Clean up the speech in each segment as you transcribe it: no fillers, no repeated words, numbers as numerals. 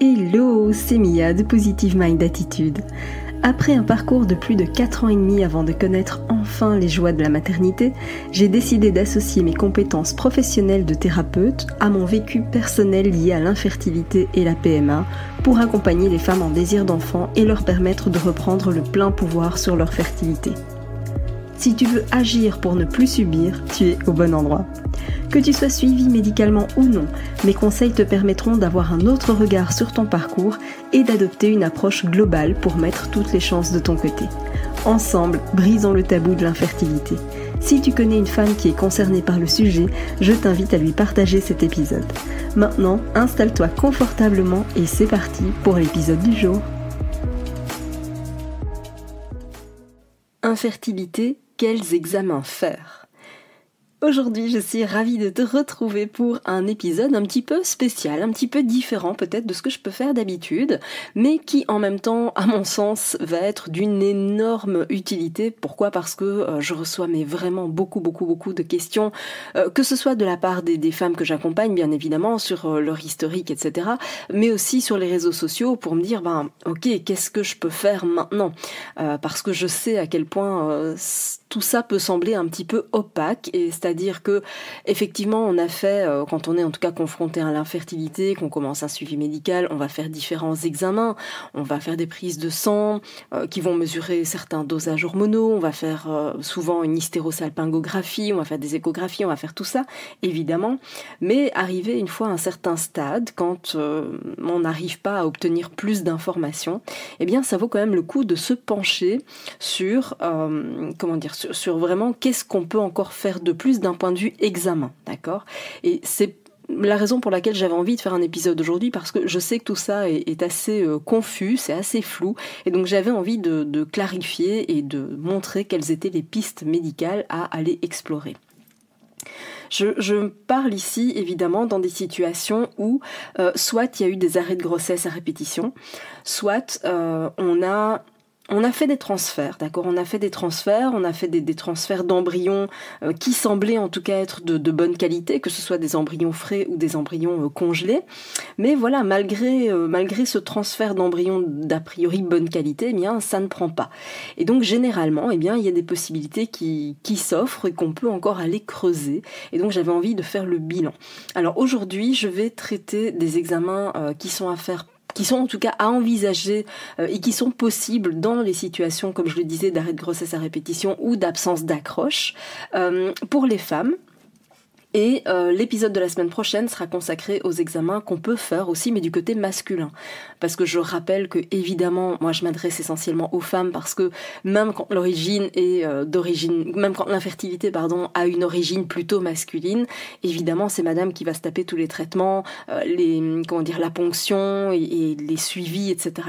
Hello, c'est Mia de Positive Mind Attitude. Après un parcours de plus de 4 ans et demi avant de connaître enfin les joies de la maternité, j'ai décidé d'associer mes compétences professionnelles de thérapeute à mon vécu personnel lié à l'infertilité et la PMA pour accompagner les femmes en désir d'enfant et leur permettre de reprendre le plein pouvoir sur leur fertilité. Si tu veux agir pour ne plus subir, tu es au bon endroit. Que tu sois suivi médicalement ou non, mes conseils te permettront d'avoir un autre regard sur ton parcours et d'adopter une approche globale pour mettre toutes les chances de ton côté. Ensemble, brisons le tabou de l'infertilité. Si tu connais une femme qui est concernée par le sujet, je t'invite à lui partager cet épisode. Maintenant, installe-toi confortablement et c'est parti pour l'épisode du jour. Infertilité, quels examens faire ? Aujourd'hui, je suis ravie de te retrouver pour un épisode un petit peu spécial, un petit peu différent peut-être de ce que je peux faire d'habitude, mais qui en même temps, à mon sens, va être d'une énorme utilité. Pourquoi ? Parce que je reçois vraiment beaucoup de questions, que ce soit de la part des femmes que j'accompagne, bien évidemment, sur leur historique, etc., mais aussi sur les réseaux sociaux pour me dire, ok, qu'est-ce que je peux faire maintenant ? Parce que je sais à quel point tout ça peut sembler un petit peu opaque, et c'est-à-dire que effectivement on a fait, quand on est en tout cas confronté à l'infertilité, qu'on commence un suivi médical, on va faire différents examens, on va faire des prises de sang qui vont mesurer certains dosages hormonaux, on va faire souvent une hystérosalpingographie, on va faire des échographies, on va faire tout ça évidemment, mais arrivé une fois à un certain stade, quand on n'arrive pas à obtenir plus d'informations, eh bien ça vaut quand même le coup de se pencher sur sur vraiment qu'est-ce qu'on peut encore faire de plus d'un point de vue examen, d'accord ? Et c'est la raison pour laquelle j'avais envie de faire un épisode aujourd'hui, parce que je sais que tout ça est assez confus, c'est assez flou, et donc j'avais envie de clarifier et de montrer quelles étaient les pistes médicales à aller explorer. Je parle ici évidemment dans des situations où soit il y a eu des arrêts de grossesse à répétition, soit on a fait des transferts, d'accord ? On a fait des transferts d'embryons qui semblaient en tout cas être de bonne qualité, que ce soit des embryons frais ou des embryons congelés. Mais voilà, malgré ce transfert d'embryons d'a priori bonne qualité, eh bien ça ne prend pas. Et donc généralement, eh bien il y a des possibilités qui s'offrent et qu'on peut encore aller creuser. Et donc j'avais envie de faire le bilan. Alors aujourd'hui, je vais traiter des examens qui sont en tout cas à envisager et qui sont possibles dans les situations, comme je le disais, d'arrêt de grossesse à répétition ou d'absence d'accroche pour les femmes. Et l'épisode de la semaine prochaine sera consacré aux examens qu'on peut faire aussi, mais du côté masculin. Parce que je rappelle que, évidemment, moi je m'adresse essentiellement aux femmes, parce que même quand l'infertilité, a une origine plutôt masculine, évidemment c'est madame qui va se taper tous les traitements, la ponction et les suivis, etc.,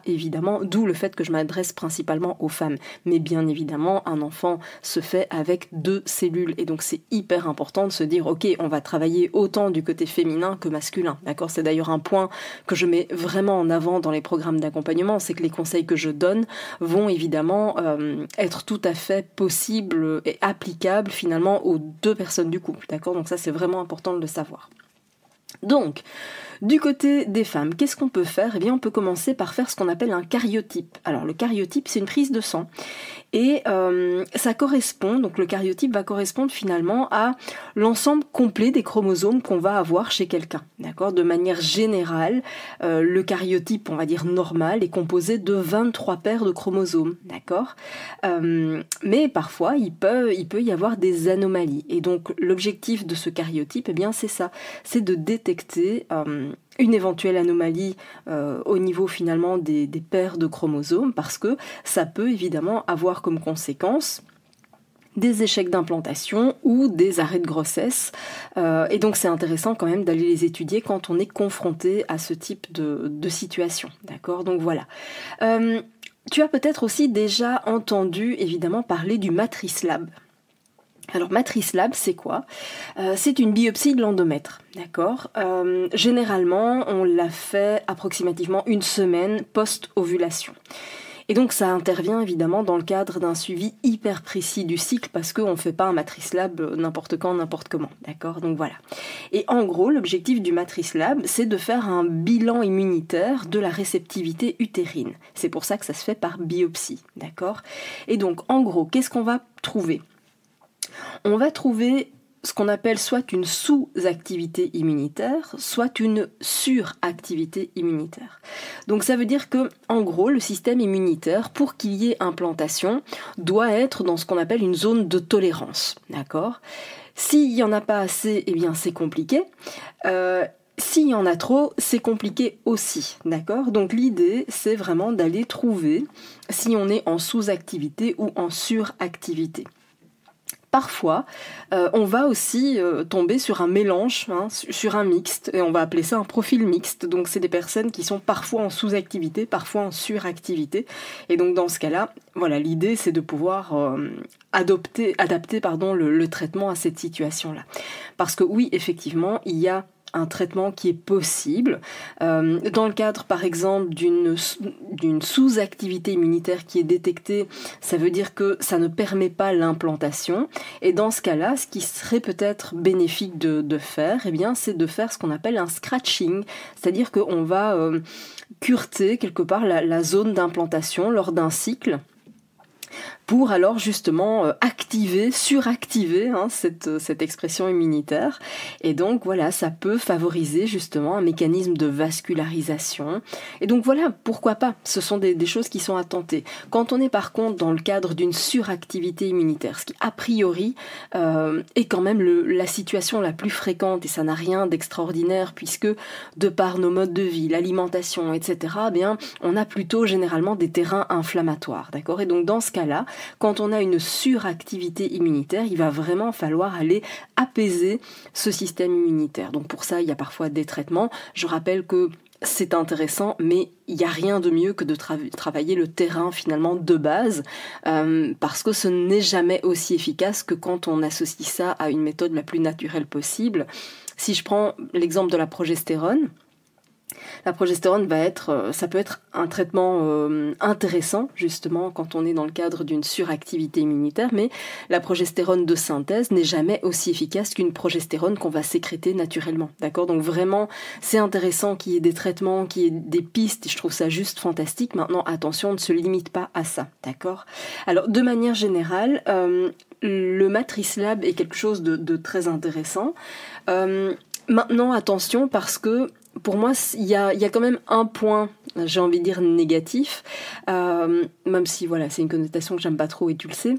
évidemment, d'où le fait que je m'adresse principalement aux femmes. Mais bien évidemment, un enfant se fait avec 2 cellules, et donc c'est hyper important de se dire ok, on va travailler autant du côté féminin que masculin, d'accord ? C'est d'ailleurs un point que je mets vraiment en avant dans les programmes d'accompagnement, c'est que les conseils que je donne vont évidemment être tout à fait possibles et applicables finalement aux 2 personnes du couple, d'accord ? Donc ça c'est vraiment important de le savoir. Donc, du côté des femmes, qu'est-ce qu'on peut faire ? Eh bien, on peut commencer par faire ce qu'on appelle un karyotype. Alors, le karyotype, c'est une prise de sang. Et ça correspond, donc le karyotype va correspondre finalement à l'ensemble complet des chromosomes qu'on va avoir chez quelqu'un. D'accord ? De manière générale, le karyotype, on va dire normal, est composé de 23 paires de chromosomes. D'accord ? Mais parfois, il peut y avoir des anomalies. Et donc, l'objectif de ce karyotype, eh bien, c'est ça. C'est de détecter une éventuelle anomalie au niveau finalement des paires de chromosomes, parce que ça peut évidemment avoir comme conséquence des échecs d'implantation ou des arrêts de grossesse. Et donc c'est intéressant quand même d'aller les étudier quand on est confronté à ce type de situation. D'accord ? Donc voilà. Tu as peut-être aussi déjà entendu évidemment parler du Matrice Lab. Alors Matrice Lab, c'est quoi ? C'est une biopsie de l'endomètre, d'accord ? Généralement, on la fait approximativement 1 semaine post-ovulation. Et donc ça intervient évidemment dans le cadre d'un suivi hyper précis du cycle parce qu'on ne fait pas un Matrice Lab n'importe quand, n'importe comment, d'accord? Donc voilà. Et en gros, l'objectif du Matrice Lab, c'est de faire un bilan immunitaire de la réceptivité utérine. C'est pour ça que ça se fait par biopsie, d'accord? Et donc en gros, qu'est-ce qu'on va trouver? On va trouver ce qu'on appelle soit une sous-activité immunitaire, soit une suractivité immunitaire. Donc ça veut dire que, en gros, le système immunitaire, pour qu'il y ait implantation, doit être dans ce qu'on appelle une zone de tolérance, d'accord? S'il n'y en a pas assez, eh bien c'est compliqué. S'il y en a trop, c'est compliqué aussi, d'accord? Donc l'idée, c'est vraiment d'aller trouver si on est en sous-activité ou en suractivité. Parfois, on va aussi tomber sur un mélange, sur un mixte, et on va appeler ça un profil mixte. Donc c'est des personnes qui sont parfois en sous-activité, parfois en suractivité. Et donc dans ce cas-là, voilà, l'idée c'est de pouvoir adapter le traitement à cette situation-là. Parce que oui, effectivement, il y a un traitement qui est possible. Dans le cadre, par exemple, d'une sous-activité immunitaire qui est détectée, ça veut dire que ça ne permet pas l'implantation. Et dans ce cas-là, ce qui serait peut-être bénéfique de faire, eh bien, c'est de faire ce qu'on appelle un scratching, c'est-à-dire qu'on va cureter quelque part la zone d'implantation lors d'un cycle, pour alors justement suractiver cette expression immunitaire. Et donc voilà, ça peut favoriser justement un mécanisme de vascularisation. Et donc voilà, pourquoi pas, ce sont des choses qui sont à tenter. Quand on est par contre dans le cadre d'une suractivité immunitaire, ce qui a priori est quand même la situation la plus fréquente, et ça n'a rien d'extraordinaire puisque de par nos modes de vie, l'alimentation, etc., eh bien, on a plutôt généralement des terrains inflammatoires, d'accord? Et donc dans ce cas-là, quand on a une suractivité immunitaire, il va vraiment falloir aller apaiser ce système immunitaire. Donc pour ça, il y a parfois des traitements. Je rappelle que c'est intéressant, mais il n'y a rien de mieux que de travailler le terrain finalement de base, parce que ce n'est jamais aussi efficace que quand on associe ça à une méthode la plus naturelle possible. Si je prends l'exemple de la progestérone, ça peut être un traitement intéressant justement quand on est dans le cadre d'une suractivité immunitaire, mais la progestérone de synthèse n'est jamais aussi efficace qu'une progestérone qu'on va sécréter naturellement, d'accord? Donc vraiment, c'est intéressant qu'il y ait des traitements, qu'il y ait des pistes, et je trouve ça juste fantastique. Maintenant, attention, on ne se limite pas à ça, d'accord? Alors, de manière générale, le Matrice Lab est quelque chose de très intéressant. Maintenant, attention, parce que pour moi, il y a quand même un point, j'ai envie de dire négatif, même si voilà, c'est une connotation que j'aime pas trop et tu le sais.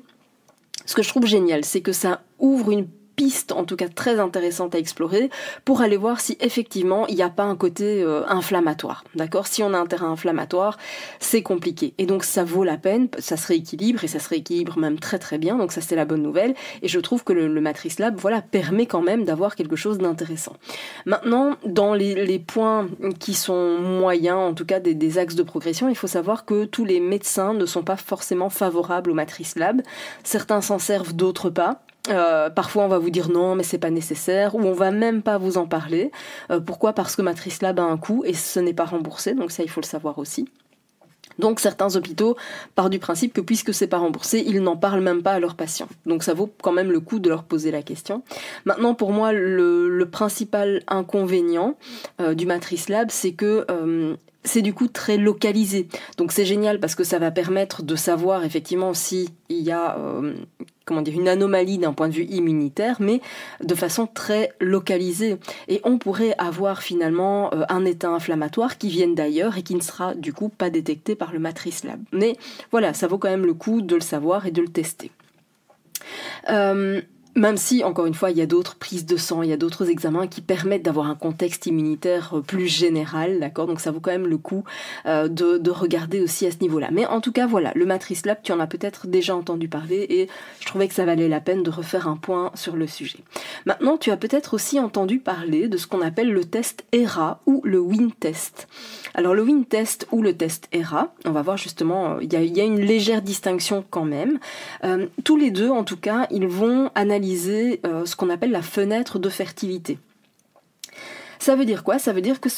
Ce que je trouve génial, c'est que ça ouvre une piste, en tout cas très intéressante à explorer, pour aller voir si effectivement il n'y a pas un côté inflammatoire, d'accord? Si on a un terrain inflammatoire, c'est compliqué. Et donc ça vaut la peine, ça se rééquilibre, et ça se rééquilibre même très très bien, donc ça c'est la bonne nouvelle. Et je trouve que le Matrice Lab, voilà, permet quand même d'avoir quelque chose d'intéressant. Maintenant, dans les points qui sont moyens, en tout cas des axes de progression, il faut savoir que tous les médecins ne sont pas forcément favorables au Matrice Lab. Certains s'en servent, d'autres pas. Parfois on va vous dire non mais c'est pas nécessaire, ou on va même pas vous en parler. Pourquoi? Parce que Matrice Lab a un coût et ce n'est pas remboursé, donc ça il faut le savoir aussi. Donc certains hôpitaux partent du principe que puisque c'est pas remboursé, ils n'en parlent même pas à leurs patients. Donc ça vaut quand même le coup de leur poser la question. Maintenant pour moi le principal inconvénient du Matrice Lab, c'est que c'est du coup très localisé. Donc c'est génial parce que ça va permettre de savoir effectivement s'il y a une anomalie d'un point de vue immunitaire, mais de façon très localisée. Et on pourrait avoir finalement un état inflammatoire qui vienne d'ailleurs et qui ne sera du coup pas détecté par le Matrice Lab. Mais voilà, ça vaut quand même le coup de le savoir et de le tester. Même si, encore une fois, il y a d'autres prises de sang, il y a d'autres examens qui permettent d'avoir un contexte immunitaire plus général, d'accord? Donc ça vaut quand même le coup de regarder aussi à ce niveau-là. Mais en tout cas, voilà, le Matrice Lab, tu en as peut-être déjà entendu parler et je trouvais que ça valait la peine de refaire un point sur le sujet. Maintenant, tu as peut-être aussi entendu parler de ce qu'on appelle le test ERA ou le WIN test. Alors le WIN test ou le test ERA, on va voir justement, il y a une légère distinction quand même. Tous les deux, en tout cas, ils vont analyser ce qu'on appelle la fenêtre de fertilité. Ça veut dire quoi? Ça veut dire que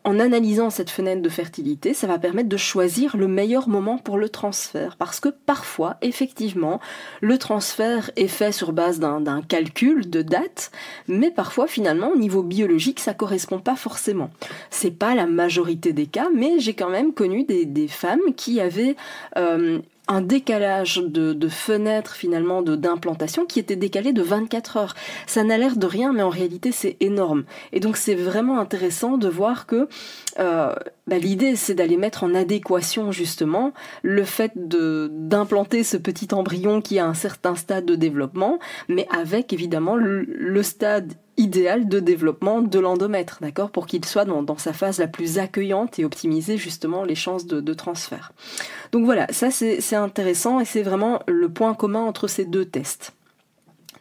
en analysant cette fenêtre de fertilité, ça va permettre de choisir le meilleur moment pour le transfert. Parce que parfois, effectivement, le transfert est fait sur base d'un calcul de date, mais parfois, finalement, au niveau biologique, ça correspond pas forcément. C'est pas la majorité des cas, mais j'ai quand même connu des femmes qui avaient un décalage de fenêtre finalement d'implantation qui était décalé de 24 heures. Ça n'a l'air de rien, mais en réalité c'est énorme. Et donc c'est vraiment intéressant de voir que l'idée c'est d'aller mettre en adéquation justement le fait d'implanter ce petit embryon qui a un certain stade de développement, mais avec évidemment le stade idéal de développement de l'endomètre, d'accord, pour qu'il soit dans sa phase la plus accueillante et optimiser justement les chances de transfert. Donc voilà, ça c'est intéressant et c'est vraiment le point commun entre ces deux tests.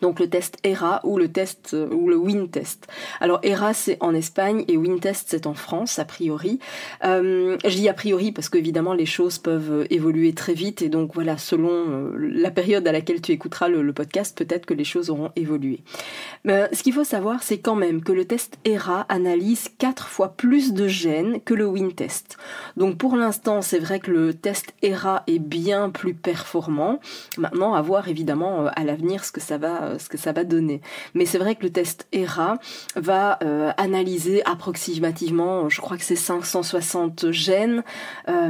Donc le test ERA ou le WIN test. Alors ERA c'est en Espagne et WIN test c'est en France a priori. Je dis a priori parce qu'évidemment les choses peuvent évoluer très vite et donc voilà, selon la période à laquelle tu écouteras le podcast, peut-être que les choses auront évolué. Mais ce qu'il faut savoir c'est quand même que le test ERA analyse 4 fois plus de gènes que le WIN test. Donc pour l'instant c'est vrai que le test ERA est bien plus performant. Maintenant à voir évidemment à l'avenir ce que ça va donner. Mais c'est vrai que le test ERA va analyser approximativement, je crois que c'est 560 gènes,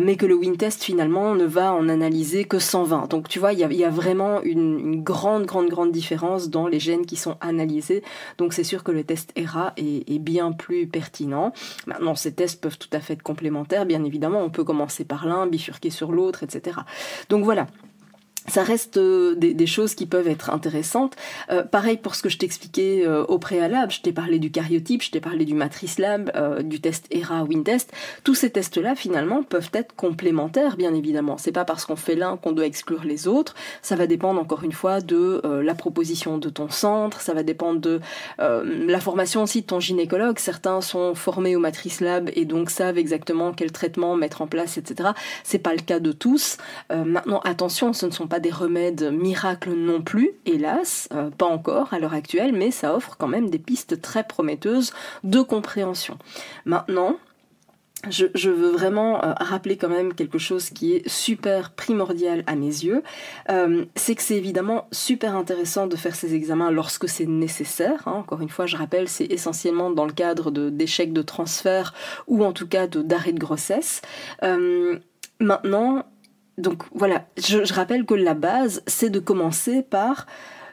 mais que le WIN test finalement ne va en analyser que 120. Donc tu vois, il y a vraiment une grande différence dans les gènes qui sont analysés. Donc c'est sûr que le test ERA est bien plus pertinent. Maintenant, ces tests peuvent tout à fait être complémentaires, bien évidemment. On peut commencer par l'un, bifurquer sur l'autre, etc. Donc voilà. Ça reste des choses qui peuvent être intéressantes. Pareil pour ce que je t'expliquais au préalable, je t'ai parlé du cariotype, je t'ai parlé du matrice lab, du test ERA, WIN test. Tous ces tests-là, finalement, peuvent être complémentaires, bien évidemment. C'est pas parce qu'on fait l'un qu'on doit exclure les autres. Ça va dépendre, encore une fois, de la proposition de ton centre. Ça va dépendre de la formation aussi de ton gynécologue. Certains sont formés au matrice lab et donc savent exactement quel traitement mettre en place, etc. C'est pas le cas de tous. Maintenant, attention, ce ne sont pas des remèdes miracles non plus, hélas, pas encore à l'heure actuelle, mais ça offre quand même des pistes très prometteuses de compréhension. Maintenant, je veux vraiment rappeler quand même quelque chose qui est super primordial à mes yeux, c'est que c'est évidemment super intéressant de faire ces examens lorsque c'est nécessaire, hein. Encore une fois, je rappelle, c'est essentiellement dans le cadre d'échecs de transfert ou en tout cas d'arrêt de grossesse. Maintenant, donc voilà, je rappelle que la base, c'est de commencer par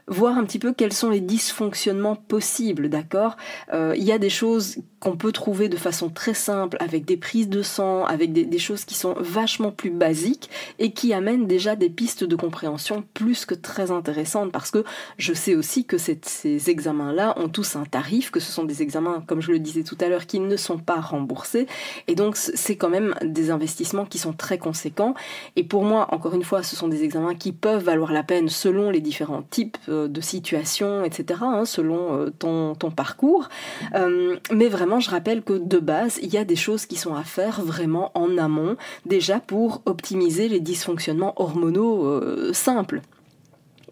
voir un petit peu quels sont les dysfonctionnements possibles, d'accord ? Il y a des choses qu'on peut trouver de façon très simple avec des prises de sang, avec des choses qui sont vachement plus basiques et qui amènent déjà des pistes de compréhension plus que très intéressantes, parce que je sais aussi que ces examens-là ont tous un tarif, que ce sont des examens, comme je le disais tout à l'heure, qui ne sont pas remboursés, et donc c'est quand même des investissements qui sont très conséquents. Et pour moi, encore une fois, ce sont des examens qui peuvent valoir la peine selon les différents types de situations, etc., hein, selon ton parcours. Mais vraiment, je rappelle que de base, il y a des choses qui sont à faire vraiment en amont, déjà pour optimiser les dysfonctionnements hormonaux simples.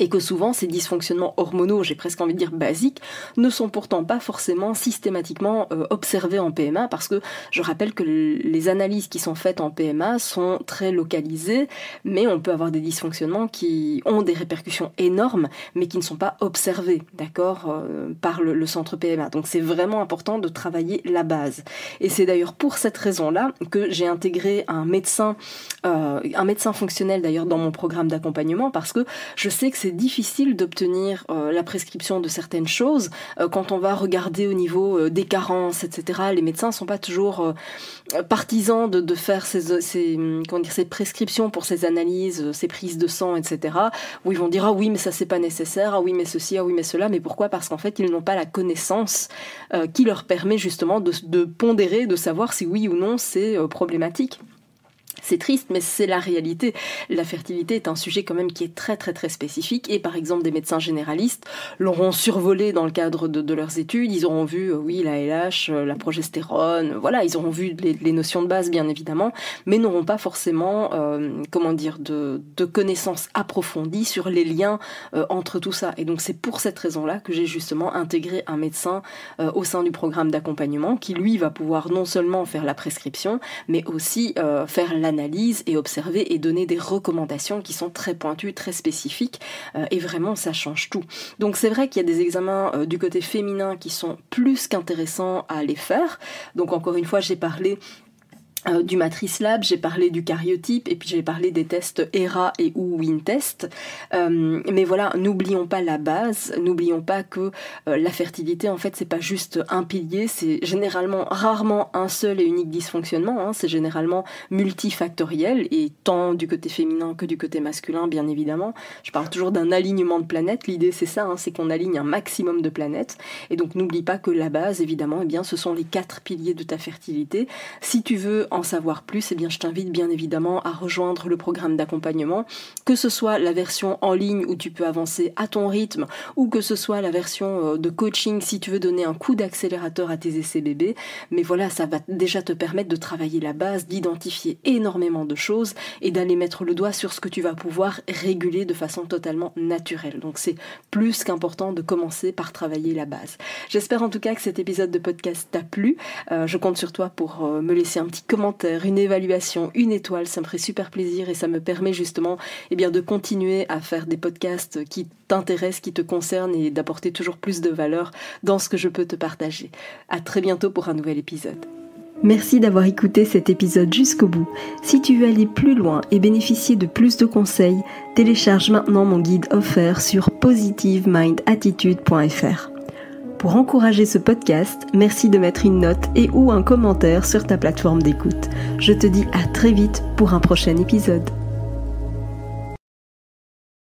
Et que souvent, ces dysfonctionnements hormonaux, j'ai presque envie de dire basiques, ne sont pourtant pas forcément systématiquement observés en PMA, parce que je rappelle que les analyses qui sont faites en PMA sont très localisées, mais on peut avoir des dysfonctionnements qui ont des répercussions énormes, mais qui ne sont pas observés, d'accord, par le centre PMA. Donc c'est vraiment important de travailler la base. Et c'est d'ailleurs pour cette raison-là que j'ai intégré un médecin fonctionnel d'ailleurs dans mon programme d'accompagnement, parce que je sais que c'est difficile d'obtenir la prescription de certaines choses quand on va regarder au niveau des carences, etc. Les médecins ne sont pas toujours partisans de faire ces prescriptions pour ces analyses, ces prises de sang, etc. Où ils vont dire « Ah oui, mais ça c'est pas nécessaire, ah oui, mais ceci, ah oui, mais cela ». Mais pourquoi ? Parce qu'en fait, ils n'ont pas la connaissance qui leur permet justement de pondérer, de savoir si oui ou non c'est problématique. C'est triste, mais c'est la réalité. La fertilité est un sujet quand même qui est très très très spécifique et par exemple des médecins généralistes l'auront survolé dans le cadre de leurs études. Ils auront vu, oui, la LH, la progestérone, voilà, ils auront vu les notions de base bien évidemment, mais n'auront pas forcément, de connaissances approfondies sur les liens entre tout ça. Et donc c'est pour cette raison-là que j'ai justement intégré un médecin au sein du programme d'accompagnement qui lui va pouvoir non seulement faire la prescription, mais aussi faire l'analyse et observer et donner des recommandations qui sont très pointues, très spécifiques et vraiment ça change tout. Donc c'est vrai qu'il y a des examens du côté féminin qui sont plus qu'intéressants à aller faire. Donc encore une fois j'ai parlé du Matrice Lab, j'ai parlé du cariotype et puis j'ai parlé des tests ERA et ou WinTest. Mais voilà, n'oublions pas la base, n'oublions pas que la fertilité en fait c'est pas juste un pilier, c'est généralement rarement un seul et unique dysfonctionnement, hein, c'est généralement multifactoriel et tant du côté féminin que du côté masculin bien évidemment. Je parle toujours d'un alignement de planètes, l'idée c'est ça, hein, c'est qu'on aligne un maximum de planètes et donc n'oublie pas que la base évidemment, eh bien, ce sont les 4 piliers de ta fertilité. Si tu veux en savoir plus, eh bien, je t'invite bien évidemment à rejoindre le programme d'accompagnement, que ce soit la version en ligne où tu peux avancer à ton rythme ou que ce soit la version de coaching si tu veux donner un coup d'accélérateur à tes essais bébés. Mais voilà, ça va déjà te permettre de travailler la base, d'identifier énormément de choses et d'aller mettre le doigt sur ce que tu vas pouvoir réguler de façon totalement naturelle. Donc c'est plus qu'important de commencer par travailler la base. J'espère en tout cas que cet épisode de podcast t'a plu. Je compte sur toi pour me laisser un petit commentaire, une évaluation, une étoile, ça me ferait super plaisir et ça me permet justement de continuer à faire des podcasts qui t'intéressent, qui te concernent et d'apporter toujours plus de valeur dans ce que je peux te partager. À très bientôt pour un nouvel épisode. Merci d'avoir écouté cet épisode jusqu'au bout. Si tu veux aller plus loin et bénéficier de plus de conseils, télécharge maintenant mon guide offert sur positivemindattitude.fr. Pour encourager ce podcast, merci de mettre une note et ou un commentaire sur ta plateforme d'écoute. Je te dis à très vite pour un prochain épisode.